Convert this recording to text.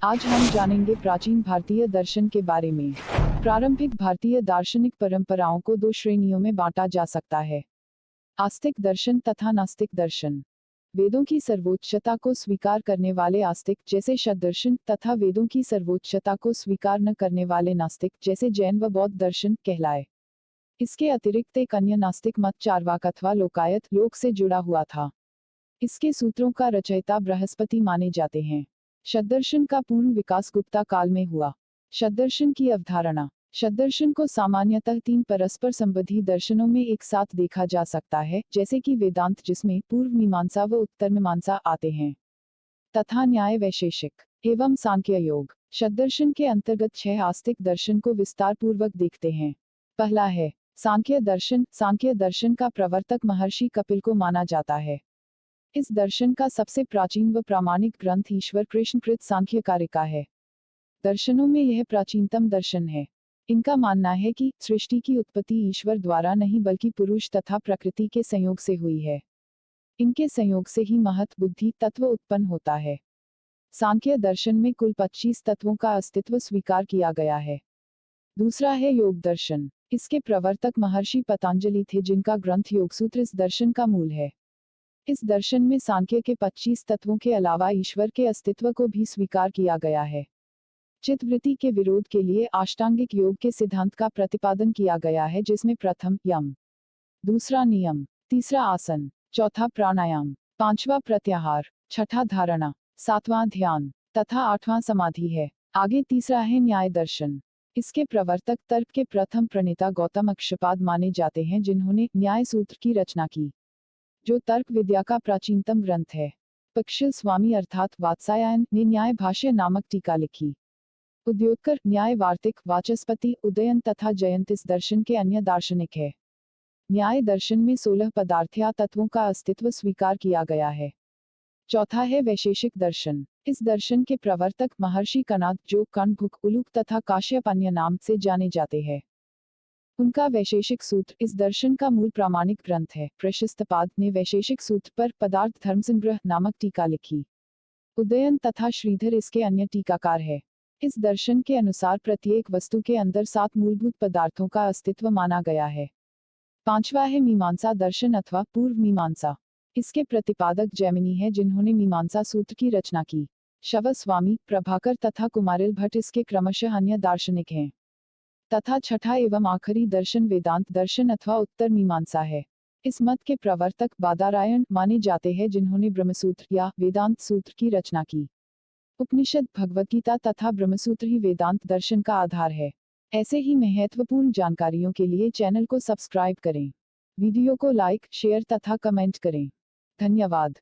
आज हम जानेंगे प्राचीन भारतीय दर्शन के बारे में। प्रारंभिक भारतीय दार्शनिक परंपराओं को दो श्रेणियों में बांटा जा सकता है, आस्तिक दर्शन तथा नास्तिक दर्शन। वेदों की सर्वोच्चता को स्वीकार करने वाले आस्तिक जैसे शतदर्शन तथा वेदों की सर्वोच्चता को स्वीकार न करने वाले नास्तिक जैसे जैन व बौद्ध दर्शन कहलाए। इसके अतिरिक्त एक अन्य नास्तिक मत चार्वाक अथवा लोकायत लोक से जुड़ा हुआ था। इसके सूत्रों का रचयिता बृहस्पति माने जाते हैं। शतदर्शन का पूर्ण विकास गुप्ता काल में हुआ। शतदर्शन की अवधारणा। शतदर्शन को सामान्यतः तीन परस्पर संबंधी दर्शनों में एक साथ देखा जा सकता है, जैसे कि वेदांत जिसमें पूर्व मीमांसा व उत्तर मीमांसा आते हैं, तथा न्याय वैशेषिक एवं सांख्य योग। शतदर्शन के अंतर्गत 6 आस्तिक दर्शन को विस्तार पूर्वक देखते हैं। पहला है सांख्य दर्शन। सांख्य दर्शन का प्रवर्तक महर्षि कपिल को माना जाता है। इस दर्शन का सबसे प्राचीन व प्रामाणिक ग्रंथ ईश्वर कृष्ण कृत सांख्य कारिका है। दर्शनों में यह प्राचीनतम दर्शन है। इनका मानना है कि सृष्टि की उत्पत्ति ईश्वर द्वारा नहीं बल्कि पुरुष तथा प्रकृति के संयोग से हुई है। इनके संयोग से ही महत बुद्धि तत्व उत्पन्न होता है। सांख्य दर्शन में कुल 25 तत्वों का अस्तित्व स्वीकार किया गया है। दूसरा है योग दर्शन। इसके प्रवर्तक महर्षि पतंजलि थे, जिनका ग्रंथ योगसूत्र इस दर्शन का मूल है। इस दर्शन में सांख्य के 25 तत्वों के अलावा ईश्वर के अस्तित्व को भी स्वीकार किया गया है। चित्तवृत्ति के विरोध के लिए अष्टांगिक योग के सिद्धांत का प्रतिपादन किया गया है, जिसमें प्रथम यम, दूसरा नियम, तीसरा आसन, चौथा प्राणायाम, पांचवा प्रत्याहार, छठा धारणा, सातवां ध्यान तथा आठवां समाधि है। आगे तीसरा है न्याय दर्शन। इसके प्रवर्तक तर्क के प्रथम प्रणेता गौतम अक्षपाद माने जाते हैं, जिन्होंने न्याय सूत्र की रचना की, जो तर्क विद्या का प्राचीनतम ग्रंथ है। पक्षिल स्वामी अर्थात वात्सायन ने न्याय भाष्य नामक टीका लिखी। उद्योतकर, न्याय वार्तिक, वाचस्पति, उदयन तथा जयंत इस दर्शन के अन्य दार्शनिक है। न्याय दर्शन में 16 पदार्थीय तत्वों का अस्तित्व स्वीकार किया गया है। चौथा है वैशेषिक दर्शन। इस दर्शन के प्रवर्तक महर्षि कणाद, जो कण्वभुक, उलूक तथा काश्यप अन्य नाम से जाने जाते हैं। उनका वैशेषिक सूत्र इस दर्शन का मूल प्रामाणिक ग्रंथ है। प्रशस्तपाद ने वैशेषिक सूत्र पर पदार्थ धर्म संग्रह नामक टीका लिखी। उदयन तथा श्रीधर इसके अन्य टीकाकार है। इस दर्शन के अनुसार प्रत्येक वस्तु के अंदर 7 मूलभूत पदार्थों का अस्तित्व माना गया है। पांचवा है मीमांसा दर्शन अथवा पूर्व मीमांसा। इसके प्रतिपादक जैमिनी है, जिन्होंने मीमांसा सूत्र की रचना की। शव स्वामी, प्रभाकर तथा कुमारिल भट्ट इसके क्रमशः अन्य दार्शनिक हैं। तथा छठा एवं आखिरी दर्शन वेदांत दर्शन अथवा उत्तर मीमांसा है। इस मत के प्रवर्तक बादरायण माने जाते हैं, जिन्होंने ब्रह्मसूत्र या वेदांत सूत्र की रचना की। उपनिषद, भगवद्गीता तथा ब्रह्मसूत्र ही वेदांत दर्शन का आधार है। ऐसे ही महत्वपूर्ण जानकारियों के लिए चैनल को सब्सक्राइब करें। वीडियो को लाइक, शेयर तथा कमेंट करें। धन्यवाद।